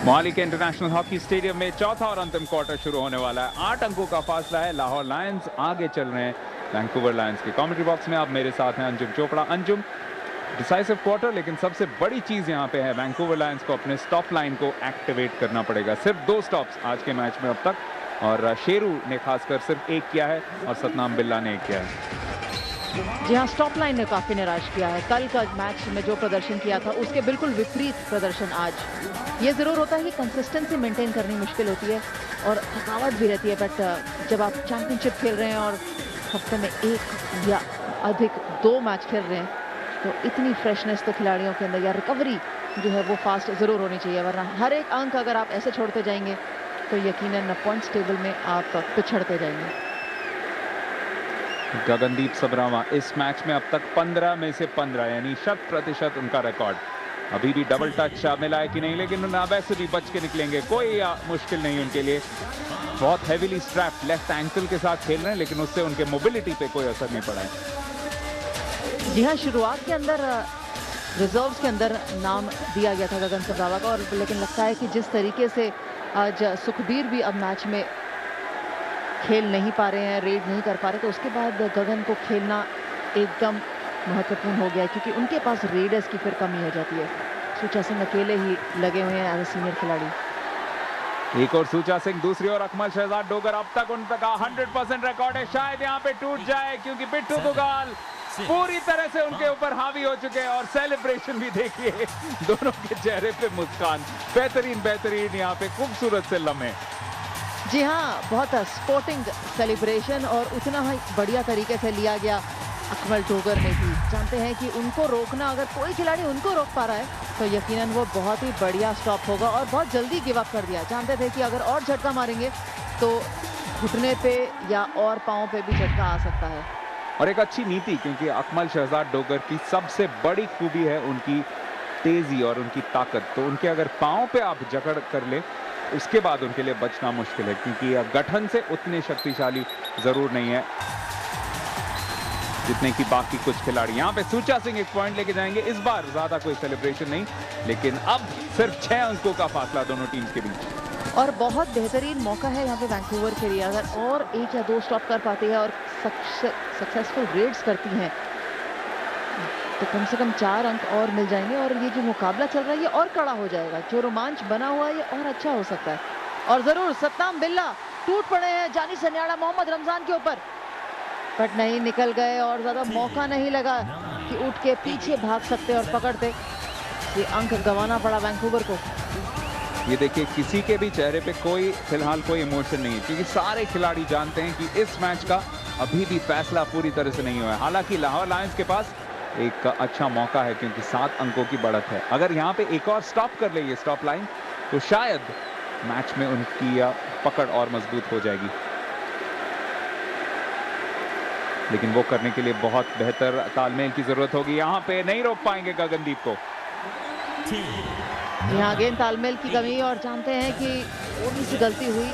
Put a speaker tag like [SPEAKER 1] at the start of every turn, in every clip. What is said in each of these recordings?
[SPEAKER 1] मोहाली के international hockey stadium में चौथा और अंतिम क्वार्टर शुरू होने वाला है। 8 अंकों का फासला है। लाहौर लायंस आगे चल रहे हैं वैंकूवर लायंस के। कमेंट्री बॉक्स में आप मेरे साथ हैं अंजुम चोपड़ा। अंजुम, डिसाइसिव क्वार्टर, लेकिन सबसे बड़ी चीज यहां पे है वैंकूवर लायंस को अपने स्टॉप लाइन को एक्टिवेट करना पड़ेगा। सिर्फ 2 स्टॉप्स आज के मैच में अब तक, और शेरू ने खासकर सिर्फ 1 किया है और सतनाम बिल्ला ने 1 किया है।
[SPEAKER 2] जी हाँ, स्टॉप लाइन ने काफी निराश किया है। कल का मैच में जो प्रदर्शन किया था उसके बिल्कुल विपरीत प्रदर्शन आज। ये जरूर होता है कि कंसिस्टेंसी मेंटेन करनी मुश्किल होती है और थकावट भी रहती है, बट जब आप चैंपियनशिप खेल रहे हैं और हफ्ते में 1 या अधिक 2 मैच खेल रहे हैं तो इतनी फ्रेशनेस तो खिलाड़ियों के अंदर या रिकवरी जो है वो फास्ट जरूर होनी चाहिए, वरना हर एक अंक अगर आप ऐसे छोड़ते जाएंगे तो यकीनन पॉइंट्स टेबल में आप पिछड़ते जाएंगे।
[SPEAKER 1] गगनदीप सबरावा इस मैच में अब तक 15 में से 15 यानी 100% उनका रिकॉर्ड। अभी भी डबल टच मिला है कि नहीं, लेकिन वैसे भी बच के निकलेंगे, कोई मुश्किल नहीं उनके लिए। बहुत हेवीली स्ट्रैप लेफ्ट एंकल के साथ खेल रहे हैं, लेकिन उससे उनके मोबिलिटी पे कोई असर नहीं पड़ा है।
[SPEAKER 2] जी हाँ, शुरुआत के अंदर रिजर्व्स के अंदर नाम दिया गया था गगन सबरावा का, और लेकिन लगता है कि जिस तरीके से आज सुखबीर भी अब मैच में खेल नहीं पा रहे हैं, रेड नहीं कर पा रहे, तो उसके बाद गगन को खेलना एकदम महत्वपूर्ण हो गया है, क्योंकि उनके पास रेडर्स की फिर कमी हो जाती है। सूचा सिंह अकेले ही लगे हुए हैं एज ए सीनियर खिलाड़ी।
[SPEAKER 1] एक और सूचा सिंह, दूसरी ओर अकमल शहजाद डोगर। अब तक उन तक 100% रिकॉर्ड है, शायद यहाँ पे टूट जाए, क्योंकि बिट्टू दुगाल पूरी तरह से उनके ऊपर हावी हो चुके हैं। और सेलिब्रेशन भी देखिए, दोनों के चेहरे पे मुस्कान, बेहतरीन यहाँ पे खूबसूरत से लम्हे।
[SPEAKER 2] जी हाँ, बहुत स्पोर्टिंग सेलिब्रेशन और उतना ही बढ़िया तरीके से लिया गया अकमल डोगर ने भी। जानते हैं कि उनको रोकना, अगर कोई खिलाड़ी उनको रोक पा रहा है तो यकीनन वो बहुत ही बढ़िया स्टॉप होगा, और बहुत जल्दी गिव अप कर दिया। जानते थे कि अगर और झटका मारेंगे तो घुटने पे या और पांव पे भी झटका आ सकता है।
[SPEAKER 1] और एक अच्छी नीति, क्योंकि अकमल शहजाद डोगर की सबसे बड़ी खूबी है उनकी तेजी और उनकी ताकत। तो उनके अगर पांव पे आप जकड़ कर ले, उसके बाद उनके लिए बचना मुश्किल है, क्योंकि गठन से उतने शक्तिशाली जरूर नहीं है जितने की बाकी कुछ खिलाड़ी। यहाँ पे सूचा सिंह 1 पॉइंट लेके जाएंगे। इस बार ज्यादा कोई सेलिब्रेशन नहीं, लेकिन अब सिर्फ 6 अंकों का फासला दोनों टीम्स के बीच।
[SPEAKER 2] और बहुत बेहतरीन मौका है यहाँ पे वैंकूवर के लिए, अगर और 1 या 2 स्टॉप कर पाती है और सक्सेसफुल रेड्स करती हैं तो कम से कम 4 अंक और मिल जाएंगे, और ये जो मुकाबला चल रहा है ये और कड़ा हो जाएगा। जो रोमांच बना हुआ है ये और अच्छा हो सकता है। और जरूर सतनाम बिल्ला टूट पड़े हैं जानी सन्याड़ा मोहम्मद रमजान के ऊपर, बट नहीं, निकल गए और ज्यादा मौका नहीं लगा कि उठ के पीछे भाग सकते और पकड़ते। ये अंक गंवाना पड़ा वैंकूवर को।
[SPEAKER 1] ये देखिए, किसी के भी चेहरे पे कोई फिलहाल कोई इमोशन नहीं है, क्योंकि सारे खिलाड़ी जानते हैं कि इस मैच का अभी भी फैसला पूरी तरह से नहीं हुआ है। हालांकि लाहौर लायंस के पास एक अच्छा मौका है, क्योंकि 7 अंकों की बढ़त है। अगर यहाँ पे एक और स्टॉप कर ले ये स्टॉप लाइन, तो शायद मैच में उनकी पकड़ और मजबूत हो जाएगी, लेकिन वो करने के लिए बहुत बेहतर तालमेल की जरूरत होगी। यहाँ पे नहीं रोक पाएंगे गगनदीप को।
[SPEAKER 2] यहाँ गेंद तालमेल की कमी, और जानते हैं कि थोड़ी सी गलती हुई,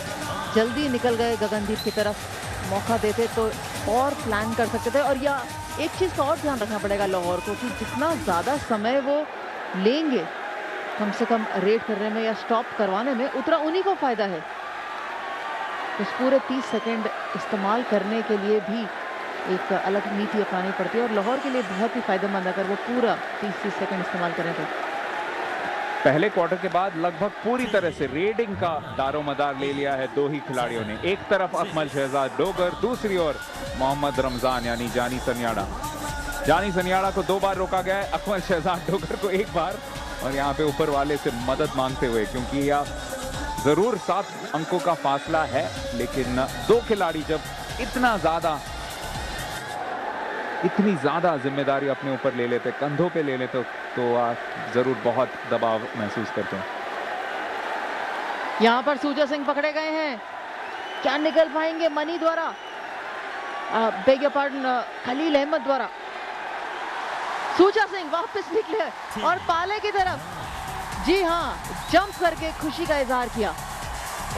[SPEAKER 2] जल्दी निकल गए गगनदीप की तरफ। मौका देते तो और प्लान कर सकते थे। और या एक चीज का और ध्यान रखना पड़ेगा लाहौर को, कि जितना ज्यादा समय वो लेंगे कम से कम रेड करने में या स्टॉप करवाने में, उतना उन्हीं को फायदा है। उस पूरे 30 सेकंड इस्तेमाल करने के लिए भी एक अलग नीति अपनानी पड़ती है, और लाहौर के लिए बहुत ही फायदेमंद अगर वो पूरा 30 सेकंड इस्तेमाल करें तो।
[SPEAKER 1] पहले क्वार्टर के बाद लगभग पूरी तरह से रेडिंग का दारोमदार ले लिया है 2 ही खिलाड़ियों ने। एक तरफ अकमल शहजाद डोगर, दूसरी ओर मोहम्मद रमजान यानी जानी सन्याड़ा। जानी सन्याड़ा को 2 बार रोका गया है, अकमल शहजाद डोगर को 1 बार, और यहाँ पे ऊपर वाले से मदद मांगते हुए, क्योंकि यह जरूर 7 अंकों का फासला है, लेकिन 2 खिलाड़ी जब इतनी ज्यादा जिम्मेदारी अपने ऊपर ले लेते, कंधों पे ले लेते, तो जरूर बहुत दबाव महसूस करते हैं।
[SPEAKER 2] यहाँ पर सूजा सिंह पकड़े गए हैं, क्या निकल पाएंगे मनी द्वारा, beg your pardon, Khalil Ahmed द्वारा। सूजा सिंह वापस निकले और पाले की तरफ, जी हाँ, जंप करके खुशी का इजहार किया।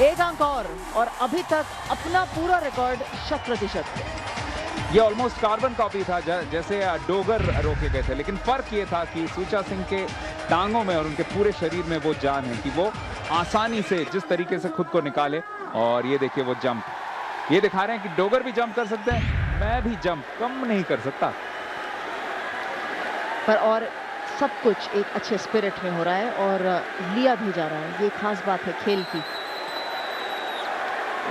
[SPEAKER 2] 1 अंक और अभी तक अपना पूरा रिकॉर्ड 100%।
[SPEAKER 1] ये ऑलमोस्ट कार्बन कॉपी था जैसे डोगर रोके गए थे, लेकिन फर्क ये था कि सूचा सिंह के टांगों में और उनके पूरे शरीर में वो जान है कि वो आसानी से जिस तरीके से खुद को निकाले। और ये देखिए वो जंप, ये दिखा रहे हैं कि डोगर भी जंप कर सकते हैं, मैं भी जंप कम नहीं कर सकता।
[SPEAKER 2] पर और सब कुछ एक अच्छे स्पिरिट में हो रहा है और लिया भी जा रहा है, ये खास बात है खेल की।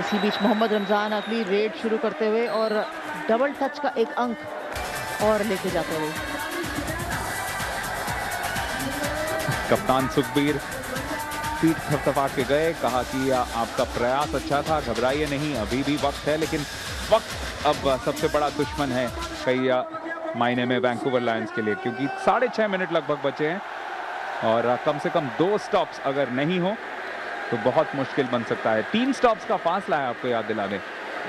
[SPEAKER 2] इसी बीच मोहम्मद रमजान अगली रेड शुरू करते हुए और डबल टच का एक अंक और लेके जाते हुए।
[SPEAKER 1] कप्तान सुखबीर पीठ थपथपा के गए, कहा कि आपका प्रयास अच्छा था, घबराइए नहीं, अभी भी वक्त है। लेकिन वक्त अब सबसे बड़ा दुश्मन है कई मायने में वैंकूवर लायंस के लिए, क्योंकि 6.5 मिनट लगभग बचे हैं और कम से कम 2 स्टॉप्स अगर नहीं हो तो बहुत मुश्किल बन सकता है। 3 स्टॉप्स का फासला है, आपको याद दिला दें।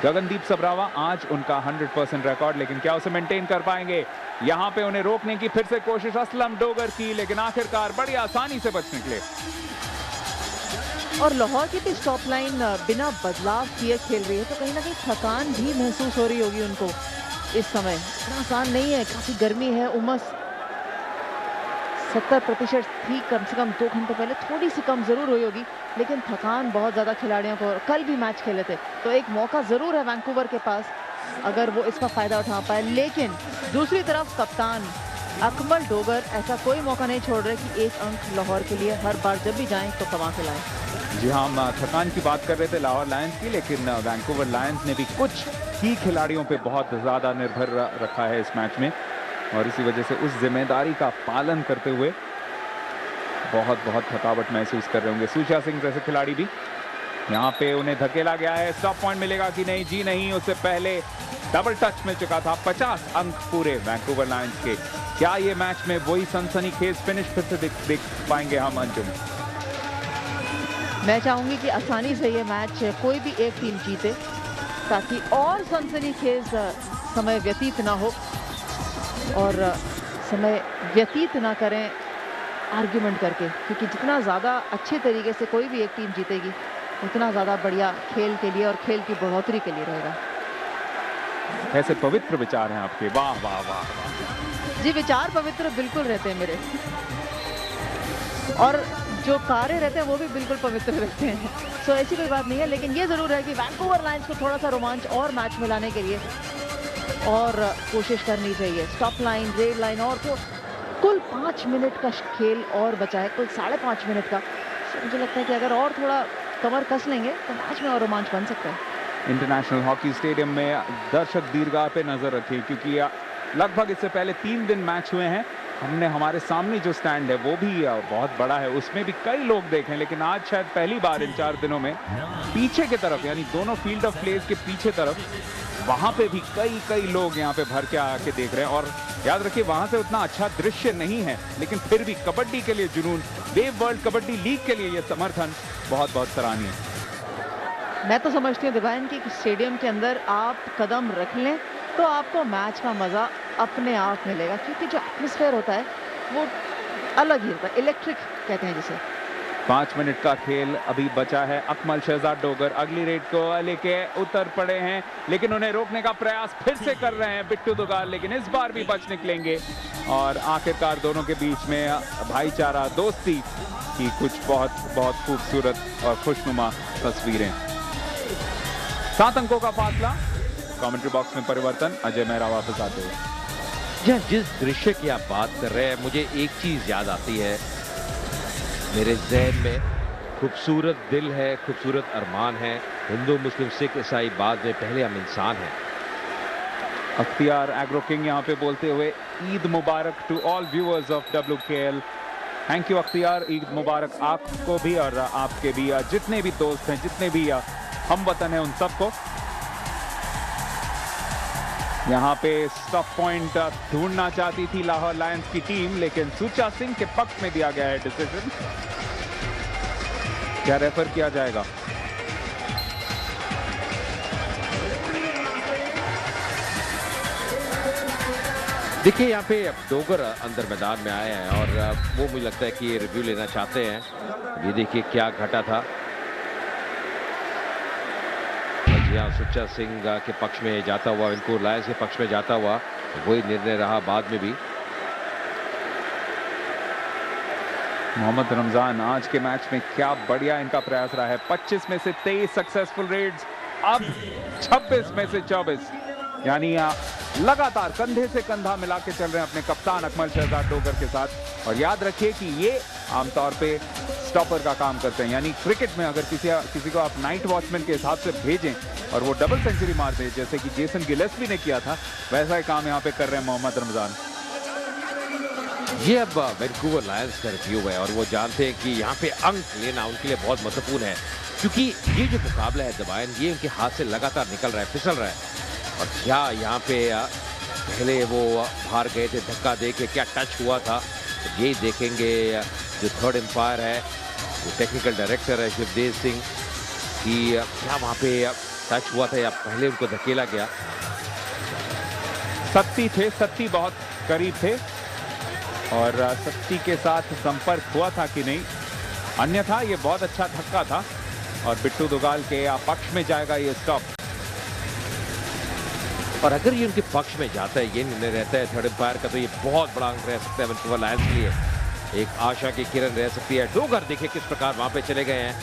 [SPEAKER 1] गगनदीप सबरावा आज उनका 100% रिकॉर्ड, लेकिन क्या उसे मेंटेन कर पाएंगे? यहां पे उन्हें रोकने की फिर से कोशिश असलम डोगर की, लेकिन आखिरकार बड़ी आसानी से बच निकले।
[SPEAKER 2] और लाहौर की भी स्टॉप लाइन बिना बदलाव किए खेल रही है, तो कहीं ना कहीं थकान भी महसूस हो रही होगी उनको इस समय। इतना आसान नहीं है, काफी गर्मी है, उमस 70% थी कम से कम 2 घंटे पहले, थोड़ी सी कम जरूर हुई होगी, लेकिन थकान बहुत ज्यादा खिलाड़ियों को। कल भी मैच खेले थे, तो एक मौका जरूर है वैंकूवर के पास अगर वो इसका फायदा उठा पाए। लेकिन दूसरी तरफ कप्तान अकमल डोगर ऐसा कोई मौका नहीं छोड़ रहे कि एक अंक लाहौर के लिए हर बार जब भी जाएं तो कमा के लाएं।
[SPEAKER 1] जी हाँ, हम थकान की बात कर रहे थे लाहौर लायंस की, लेकिन वैंकूवर लायंस ने भी कुछ ही खिलाड़ियों पे बहुत ज़्यादा निर्भर रखा है इस मैच में, और इसी वजह से उस जिम्मेदारी का पालन करते हुए बहुत थकावट महसूस कर रहे होंगे। सूचा सिंह जैसे खिलाड़ी भी, यहाँ पे उन्हें धकेला गया है, स्टॉप पॉइंट मिलेगा कि नहीं? जी नहीं, उससे पहले डबल टच मिल चुका था। 50 अंक पूरे वैंकूवर लायंस के। क्या ये मैच में वही सनसनीखेज फिनिश फिर से देख पाएंगे हम अंजुम?
[SPEAKER 2] मैं चाहूंगी कि आसानी से ये मैच कोई भी एक टीम जीते, ताकि और सनसनीखेज समय व्यतीत ना हो और समय व्यतीत ना करें आर्ग्यूमेंट करके, क्योंकि जितना ज़्यादा अच्छे तरीके से कोई भी एक टीम जीतेगी उतना ज़्यादा बढ़िया खेल के लिए और खेल की बढ़ोतरी के लिए रहेगा।
[SPEAKER 1] ऐसे पवित्र विचार हैं आपके, वाह वाह वाह वाह।
[SPEAKER 2] जी, विचार पवित्र बिल्कुल रहते हैं मेरे, और जो कार्य रहते हैं वो भी बिल्कुल पवित्र रहते हैं। सो ऐसी कोई बात नहीं है, लेकिन ये ज़रूर है कि वैंकूवर लायंस को थोड़ा सा रोमांच और मैच में लाने के लिए और कोशिश करनी चाहिए। स्टॉप लाइन, रेड लाइन, और तो कुल 5 मिनट का खेल और बचा है, कुल 5.5 मिनट का। मुझे लगता है कि अगर और थोड़ा कमर कस लेंगे तो मैच में और रोमांच बन सकता है।
[SPEAKER 1] इंटरनेशनल हॉकी स्टेडियम में दर्शक दीर्घा पे नजर रखिए, क्योंकि लगभग इससे पहले 3 दिन मैच हुए हैं। हमने हमारे सामने जो स्टैंड है वो भी बहुत बड़ा है, उसमें भी कई लोग देखे, लेकिन आज शायद पहली बार इन 4 दिनों में पीछे की तरफ, यानी दोनों फील्ड ऑफ प्लेस के पीछे तरफ, वहां पे भी कई लोग यहाँ पे भर के आके देख रहे हैं। और याद रखिए, वहां से उतना अच्छा दृश्य नहीं है, लेकिन फिर भी कबड्डी के लिए जुनून, वेव वर्ल्ड कबड्डी लीग के लिए ये समर्थन बहुत सराहनीय है।
[SPEAKER 2] मैं तो समझती हूँ दिवान कि स्टेडियम के अंदर आप कदम रख लें तो आपको मैच का मजा अपने आप मिलेगा, क्योंकि जो एटमॉस्फेयर होता है वो अलग ही होता है, इलेक्ट्रिक कहते हैं जिसे।
[SPEAKER 1] 5 मिनट का खेल अभी बचा है। अकमल शहजाद डोगर अगली रेड को लेके उतर पड़े हैं, लेकिन उन्हें रोकने का प्रयास फिर से कर रहे हैं बिट्टू दुगाल, लेकिन इस बार भी बच निकलेंगे। और आखिरकार दोनों के बीच में भाईचारा, दोस्ती की कुछ बहुत खूबसूरत और खुशनुमा तस्वीरें। 7 अंकों का फासला। कमेंट्री बॉक्स में परिवर्तन, अजय मेहरा वापस आते हुए।
[SPEAKER 3] जिस दृश्य की आप बात कर रहे हैं, मुझे एक चीज याद आती है मेरे ज़हन में। खूबसूरत दिल है, खूबसूरत अरमान है, हिंदू मुस्लिम सिख ईसाई, बाद में पहले हम इंसान हैं।
[SPEAKER 1] अख्तियार एग्रो किंग यहाँ पे बोलते हुए, Eid Mubarak to all viewers of WKL। Thank you Akhtiyar, Eid मुबारक आपको भी और आपके भी जितने भी दोस्त हैं, जितने भी हम वतन हैं, उन सबको। यहाँ पे स्टॉप पॉइंट ढूंढना चाहती थी लाहौर लायंस की टीम, लेकिन सूचा सिंह के पक्ष में दिया गया है डिसीजन। क्या रेफर किया जाएगा?
[SPEAKER 3] देखिए, यहाँ पे डोगर अंदर मैदान में आए हैं और वो मुझे लगता है कि ये रिव्यू लेना चाहते हैं। ये देखिए क्या घटा था। यहाँ सुच्चा सिंह के पक्ष में जाता हुआ, इनको लायंस के पक्ष में जाता हुआ वही निर्णय रहा बाद में भी।
[SPEAKER 1] मोहम्मद रमजान आज के मैच में क्या बढ़िया इनका प्रयास रहा है। 25 में से 23 सक्सेसफुल रेड्स, अब 26 में से 24, यानी लगातार कंधे से कंधा मिला के चल रहे हैं अपने कप्तान अकमल शहजाद डोगर के साथ। और याद रखिए कि ये आमतौर पे स्टॉपर का काम करते हैं, यानी क्रिकेट में अगर किसी को आप नाइट वॉचमैन के हिसाब से भेजें और वो डबल सेंचुरी मार दे, जैसे कि जेसन गिलेस्पी ने किया था, वैसा ही काम यहाँ पे कर रहे हैं मोहम्मद रमजान।
[SPEAKER 3] ये अब वैंकूवर लायंस का रिव्यू है और वो जानते हैं कि यहाँ पे अंक लेना उनके लिए बहुत महत्वपूर्ण है, क्योंकि ये जो मुकाबला है दबायन, ये उनके हाथ से लगातार निकल रहा है, फिसल रहा है। और क्या यहाँ पे पहले वो हार गए थे धक्का दे के, क्या टच हुआ था, तो यही देखेंगे। जो थर्ड एम्पायर है, जो टेक्निकल डायरेक्टर है शिवदेव सिंह, कि क्या वहाँ पे टच हुआ था या पहले उनको धकेला गया।
[SPEAKER 1] सत्ती बहुत करीब थे और सत्ती के साथ संपर्क हुआ था कि नहीं, अन्यथा ये बहुत अच्छा धक्का था और बिट्टू दुगाल के पक्ष में जाएगा ये स्टॉप।
[SPEAKER 3] और अगर ये उनके पक्ष में जाता है, ये निर्णय रहता है थर्ड एम्पायर का, तो ये बहुत बड़ा अंक रह सकता है वैंकूवर लायंस के लिए, एक आशा की किरण रह सकती है। डोगर देखिए किस प्रकार वहां पे चले गए हैं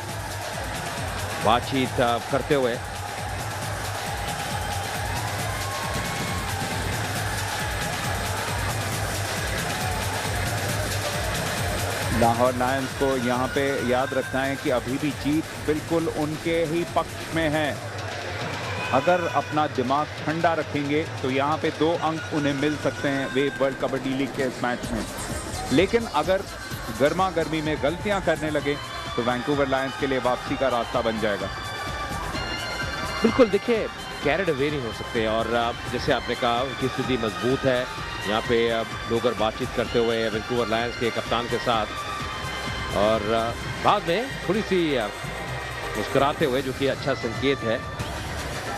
[SPEAKER 3] बातचीत करते हुए।
[SPEAKER 1] लाहौर लायंस को यहाँ पे याद रखना है कि अभी भी जीत बिल्कुल उनके ही पक्ष में है। अगर अपना दिमाग ठंडा रखेंगे तो यहाँ पे 2 अंक उन्हें मिल सकते हैं वे वर्ल्ड कबड्डी लीग के इस मैच में। लेकिन अगर गर्मा गर्मी में गलतियां करने लगे तो वैंकूवर लायंस के लिए वापसी का रास्ता बन जाएगा।
[SPEAKER 3] बिल्कुल, देखिए कैरेड अवे नहीं हो सकते और जैसे आपने कहा उनकी स्थिति मजबूत है। यहाँ पे डोगर बातचीत करते हुए वैंकूवर लायंस के कप्तान के साथ और बाद में थोड़ी सी मुस्कुराते हुए, जो कि अच्छा संकेत है।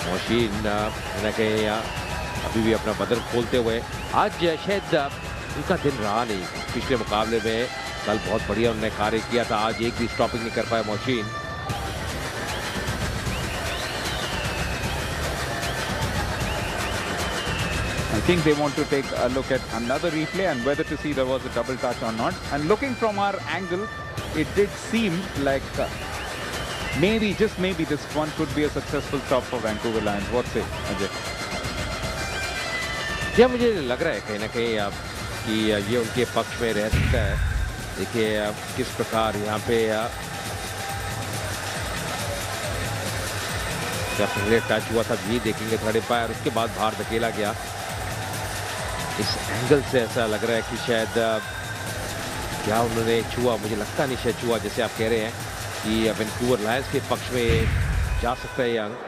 [SPEAKER 3] मोहसिन कहीं अभी भी अपना बदन खोलते हुए, आज शायद उनका दिन रहा नहीं। पिछले मुकाबले में कल बहुत बढ़िया उन्होंने कार्य किया था, आज एक भी स्टॉपिंग नहीं कर पाया Mohsin.
[SPEAKER 1] I think they want to take a look at another replay and whether to see there was a double touch or not. And looking from our angle, it did seem like maybe, just maybe, this one could be a successful stop for Vancouver Lions. What say, Ajay?
[SPEAKER 3] क्या मुझे लग रहा है कहीं ना कहीं कि ये उनके पक्ष में रह सकता है। देखिए किस प्रकार यहाँ पे क्या पहले टच हुआ था, ये देखेंगे थर्ड एम्पायर, उसके बाद बाहर धकेला गया। इस एंगल से ऐसा लग रहा है कि शायद क्या उन्होंने छुआ, मुझे लगता नहीं शायद छुआ, जैसे आप कह रहे हैं कि वैंकूवर लायंस के पक्ष में जा सकता है ये अंक।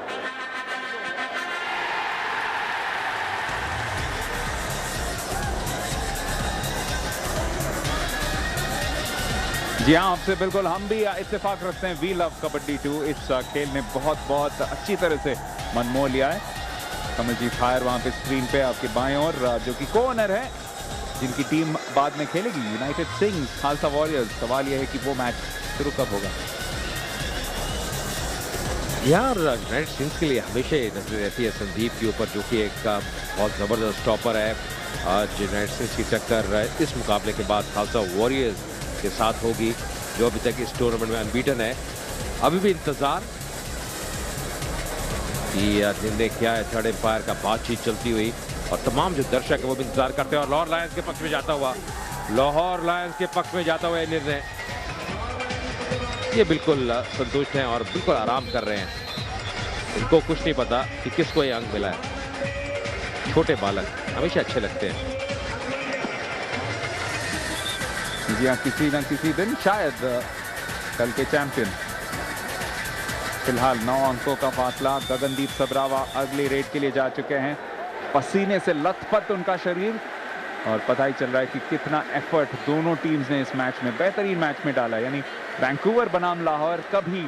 [SPEAKER 1] जी हाँ, आपसे बिल्कुल हम भी इत्तेफाक रखते हैं। वी लव कबड्डी 2 इस खेल ने बहुत अच्छी तरह से मन मोह लिया है। कमलजीत हायर वहां पे स्क्रीन पे आपके बाएं ओर, जो कि को-ओनर है, जिनकी टीम बाद में खेलेगी यूनाइटेड सिंह खालसा वॉरियर्स। सवाल यह है कि वो मैच शुरू कब होगा।
[SPEAKER 3] यार यूनाइटेड सिंह के लिए हमेशा नजर रहती है संदीप के ऊपर, जो कि एक बहुत जबरदस्त स्टॉपर है। आज यूनाइटेड सिंह की टक्कर इस मुकाबले के बाद खालसा वॉरियर्स के साथ होगी, जो अभी तक इस टूर्नामेंट में अनबीटन है। अभी भी इंतजार कि निर्णय क्या है थर्ड एम्पायर का, बातचीत चलती हुई और तमाम जो दर्शक है वो भी इंतजार करते हैं। और लाहौर लायंस के पक्ष में जाता हुआ, लाहौर लायंस के पक्ष में जाता हुआ निर्णय, ये बिल्कुल संतुष्ट हैं और बिल्कुल आराम कर रहे हैं। इनको कुछ नहीं पता कि किसको ये अंक मिला है। छोटे बालक हमेशा अच्छे लगते हैं।
[SPEAKER 1] जी हाँ, किसी न किसी दिन शायद कल के चैंपियन। फिलहाल 9 अंकों का फासला। गगनदीप सबरावा अगली रेड के लिए जा चुके हैं। पसीने से लथपथ उनका शरीर और पता ही चल रहा है कि कितना एफर्ट दोनों टीम्स ने इस मैच में, बेहतरीन मैच में डाला। यानी वैंकूवर बनाम लाहौर, कभी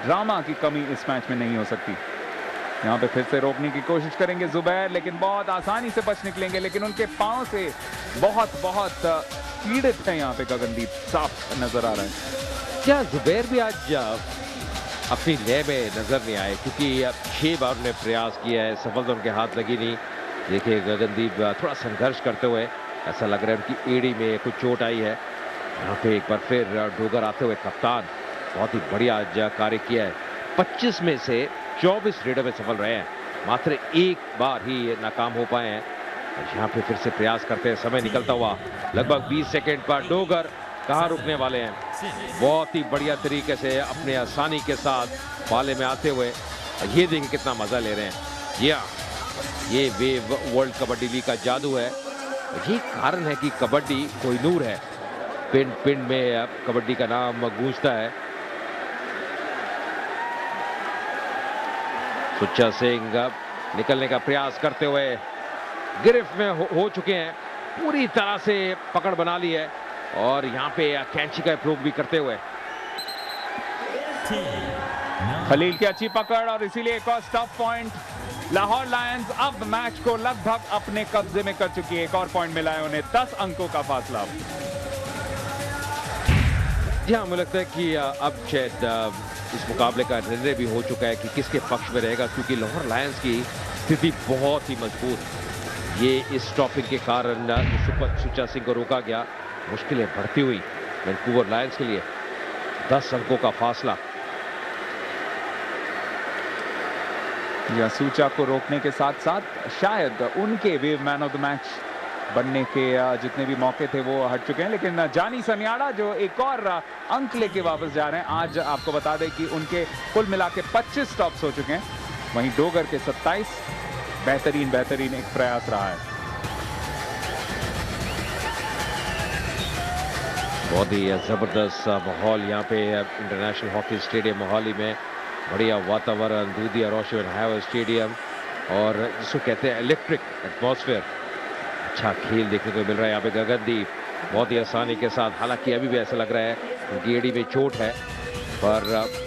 [SPEAKER 1] ड्रामा की कमी इस मैच में नहीं हो सकती। यहाँ पे फिर से रोकने की कोशिश करेंगे जुबैर, लेकिन बहुत आसानी से बच निकलेंगे। लेकिन उनके पांव से बहुत पीड़ित है यहाँ पे गगनदीप, साफ नजर आ रहा है।
[SPEAKER 3] क्या जुबैर भी आज अपनी लय में नजर नहीं आए, क्योंकि 6 बार उन्होंने प्रयास किया है, सफलता उनके हाथ लगी नहीं। देखिए गगनदीप थोड़ा संघर्ष करते हुए, ऐसा लग रहा है उनकी एड़ी में कुछ चोट आई है यहाँ पे एक बार फिर डोगर आते हुए कप्तान बहुत ही बढ़िया आज कार्य किया है। 25 में से 24 रेडों में सफल रहे हैं, मात्र एक बार ही नाकाम हो पाए हैं। और यहाँ पे फिर से प्रयास करते हैं, समय निकलता हुआ लगभग 20 सेकंड पर डोगर कहाँ रुकने वाले हैं। बहुत ही बढ़िया तरीके से अपने आसानी के साथ पाले में आते हुए ये देखिए कितना मजा ले रहे हैं। ये वेव वर्ल्ड कबड्डी लीग का जादू है। ये कारण है कि कबड्डी कोहिनूर है, पिंड पिंड में कबड्डी का नाम गूंजता है। सुच्चा सिंह निकलने का प्रयास करते हुए गिरफ्त में हो चुके हैं, पूरी तरह से पकड़ बना ली है और यहाँ पे कैंची का प्रयोग भी करते हुए
[SPEAKER 1] खलील की अच्छी पकड़ और इसीलिए एक और स्टॉप पॉइंट। लाहौर लायंस अब मैच को लगभग अपने कब्जे में कर चुकी है। एक और पॉइंट मिला है उन्हें, 10 अंकों का फासला।
[SPEAKER 3] जी हाँ, मुझे लगता है कि अब शायद इस मुकाबले का निर्णय भी हो चुका है कि किसके पक्ष में रहेगा, क्योंकि लाहौर लायंस की स्थिति बहुत ही मजबूत। ये इस स्टॉपिंग के कारण सुच्चा सिंह को रोका गया, मुश्किलें बढ़ती हुई वैंकूवर लायंस के लिए। 10 अंकों का फासला।
[SPEAKER 1] या सूचा को रोकने के साथ साथ शायद उनके wave man of the match बनने के जितने भी मौके थे वो हट चुके हैं, लेकिन जानी सनियाड़ा जो एक और अंक लेके वापस जा रहे हैं। आज आपको बता दें कि उनके कुल मिला के 25 स्टॉप्स हो चुके हैं, वहीं डोगर के 27। बेहतरीन एक प्रयास रहा है।
[SPEAKER 3] बहुत ही जबरदस्त माहौल यहाँ पे इंटरनेशनल हॉकी स्टेडियम मोहाली में। बढ़िया वातावरण, दूधिया रोशन हैव स्टेडियम और जिसको कहते हैं इलेक्ट्रिक एटमॉस्फेयर। अच्छा खेल देखने को मिल रहा है यहाँ पे। गगनदीप बहुत ही आसानी के साथ, हालांकि अभी भी ऐसा लग रहा है उनकी एड़ी में चोट है, पर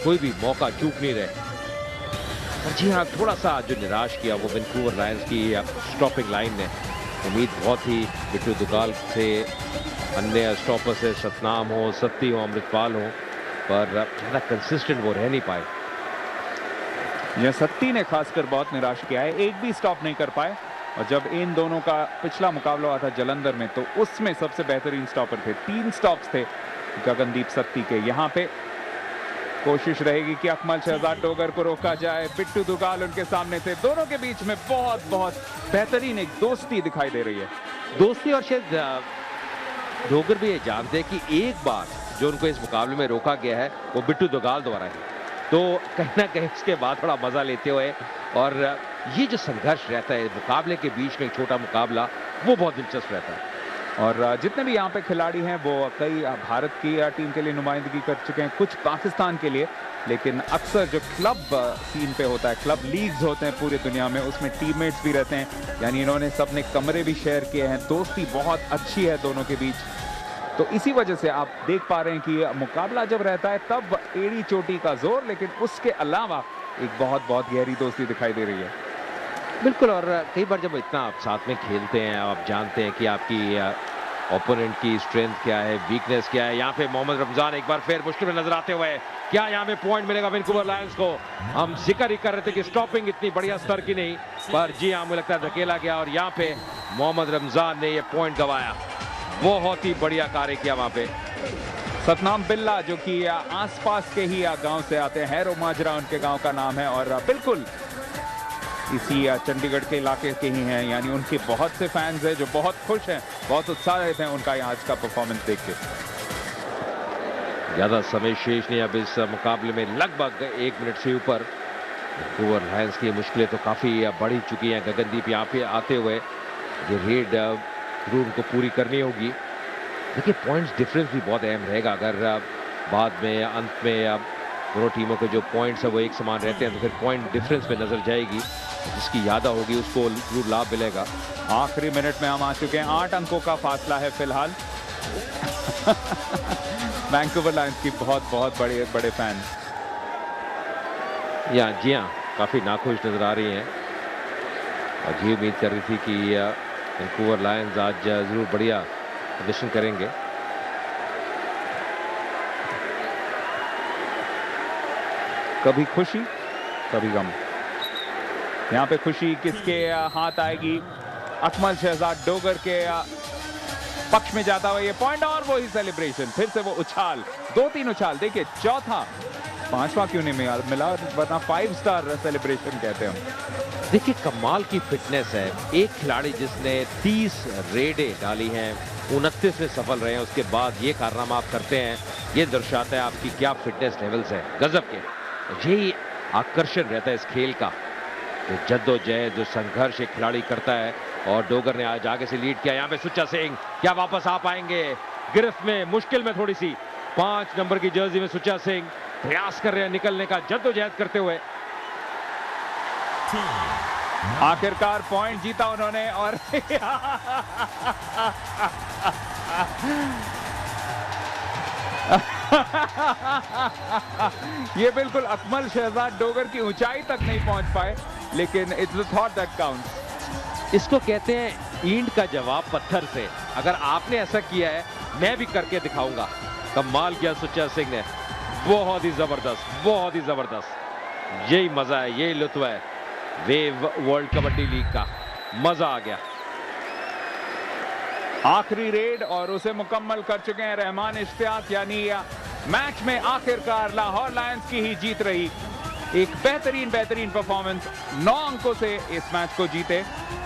[SPEAKER 3] कोई भी मौका चूक नहीं रहे। और जी हाँ, थोड़ा सा जो निराश किया वो वैंकूवर लायंस की स्टॉपिंग लाइन ने। उम्मीद बहुत ही बिट्टू दुगाल से, अन्य स्टॉपर से, सतनाम हो, सत्ती हो, अमृतपाल हो, पर ज़्यादा कंसिस्टेंट वो रह नहीं पाए।
[SPEAKER 1] यह सत्ती ने खासकर बहुत निराश किया है, एक भी स्टॉप नहीं कर पाए। और जब इन दोनों का पिछला मुकाबला हुआ था जलंधर में, तो उसमें सबसे बेहतरीन स्टॉपर थे, 3 स्टॉप्स थे गगनदीप सत्ती के। यहाँ पे कोशिश रहेगी कि अकमल शहजाद डोगर को रोका जाए। बिट्टू दुगाल उनके सामने थे, दोनों के बीच में बहुत बेहतरीन एक दोस्ती दिखाई दे रही है।
[SPEAKER 3] दोस्ती, और शायद डोगर भी ये जानते हैं कि एक बार जो उनको इस मुकाबले में रोका गया है वो बिट्टू दुगाल द्वारा है, तो कहीं ना कहीं इसके बाद थोड़ा मजा लेते हुए, और ये जो संघर्ष रहता है मुकाबले के बीच में, एक छोटा मुकाबला, वो बहुत दिलचस्प रहता है।
[SPEAKER 1] और जितने भी यहाँ पे खिलाड़ी हैं वो कई भारत की टीम के लिए नुमाइंदगी कर चुके हैं, कुछ पाकिस्तान के लिए, लेकिन अक्सर जो क्लब सीन पे होता है, क्लब लीग्स होते हैं पूरी दुनिया में, उसमें टीममेट्स भी रहते हैं। यानी इन्होंने सबने कमरे भी शेयर किए हैं, दोस्ती बहुत अच्छी है दोनों के बीच। तो इसी वजह से आप देख पा रहे हैं कि मुकाबला जब रहता है तब एड़ी चोटी का जोर, लेकिन उसके अलावा एक बहुत गहरी दोस्ती दिखाई दे रही है।
[SPEAKER 3] बिल्कुल, और कई बार जब इतना आप साथ में खेलते हैं, आप जानते हैं कि आपकी ओपोनेंट की स्ट्रेंथ क्या है, वीकनेस क्या है। यहाँ पे मोहम्मद रमजान एक बार फिर मुश्किल में नजर आते हुए, क्या यहाँ पे पॉइंट मिलेगा वैंकूवर लायंस को? हम जिक्र ही कर रहे थे कि स्टॉपिंग इतनी बढ़िया स्तर की नहीं, पर जी हाँ, मुझे लगता है धकेला गया और यहाँ पे मोहम्मद रमजान ने ये पॉइंट गंवाया। बहुत ही बढ़िया कार्य किया वहां पे।
[SPEAKER 1] सतनाम बिल्ला जो कि आसपास के ही गांव से आते हैं, हैरो माजरा उनके गांव का नाम है, और बिल्कुल इसी चंडीगढ़ के इलाके के ही हैं। यानी उनके बहुत से फैंस हैं जो बहुत खुश हैं, बहुत उत्साहित हैं उनका आज का परफॉर्मेंस देख के।
[SPEAKER 3] ज्यादा समय शेष नहीं अब इस मुकाबले में, लगभग 1 मिनट से ऊपर। वैंकूवर लायंस की मुश्किलें तो काफी बढ़ी चुकी हैं। गगनदीप यहाँ पे आते हुए ये रेड जरूर उनको पूरी करनी होगी। देखिए, पॉइंट्स डिफरेंस भी बहुत अहम रहेगा। अगर बाद में अंत में दोनों टीमों के जो पॉइंट्स है वो एक समान रहते हैं, तो फिर पॉइंट डिफरेंस पे नजर जाएगी, जिसकी ज्यादा होगी उसको जरूर लाभ मिलेगा।
[SPEAKER 1] आखिरी मिनट में हम आ चुके हैं, 8 अंकों का फासला है फिलहाल। वैंकूवर लायंस की बहुत बड़े फैन।
[SPEAKER 3] जी हाँ, काफी नाखुश नजर आ रही हैं और ये उम्मीद कर रही थी कि वैंकूवर लायंस आज जरूर बढ़िया प्रदर्शन करेंगे।
[SPEAKER 1] कभी खुशी कभी गम। यहाँ पे खुशी किसके हाथ आएगी? अकमल शहजाद डोगर के पक्ष में जाता हुआ ये पॉइंट और वही सेलिब्रेशन, फिर से वो उछाल, 2-3 उछाल। देखिए चौथा, 5वां क्यों नहीं मिला, वरना 5 स्टार सेलिब्रेशन कहते हैं हम।
[SPEAKER 3] देखिए कमाल की फिटनेस है। एक खिलाड़ी जिसने 30 रेडें डाली हैं, 29 में सफल रहे हैं, उसके बाद ये कारनामा आप करते हैं, ये दर्शाता है आपकी क्या फिटनेस लेवल्स है, गजब के। यही आकर्षण रहता है इस खेल का, जो जद्दोजहद, जो संघर्ष एक खिलाड़ी करता है। और डोगर ने आज आगे से लीड किया। यहाँ पे सुच्चा सिंह क्या वापस आ पाएंगे? गिरफ्त में, मुश्किल में थोड़ी सी। 5 नंबर की जर्सी में सुच्चा सिंह प्रयास कर रहे हैं निकलने का, जद्दोजहद करते हुए।
[SPEAKER 1] आखिरकार पॉइंट जीता उन्होंने। और ये बिल्कुल अकमल शहजाद डोगर की ऊंचाई तक नहीं पहुंच पाए, लेकिन it's the thought that counts.
[SPEAKER 3] इसको कहते हैं ईंट का जवाब पत्थर से। अगर आपने ऐसा किया है, मैं भी करके दिखाऊंगा। कमाल किया सुच्चा सिंह ने, बहुत ही जबरदस्त, बहुत ही जबरदस्त। यही मजा है, यही लुत्फ है वेव वर्ल्ड कबड्डी लीग का, मजा आ गया।
[SPEAKER 1] आखिरी रेड और उसे मुकम्मल कर चुके हैं रहमान इश्तियाक, यानी मैच में आखिरकार लाहौर लायंस की ही जीत रही। एक बेहतरीन परफॉर्मेंस, 9 अंकों से इस मैच को जीते।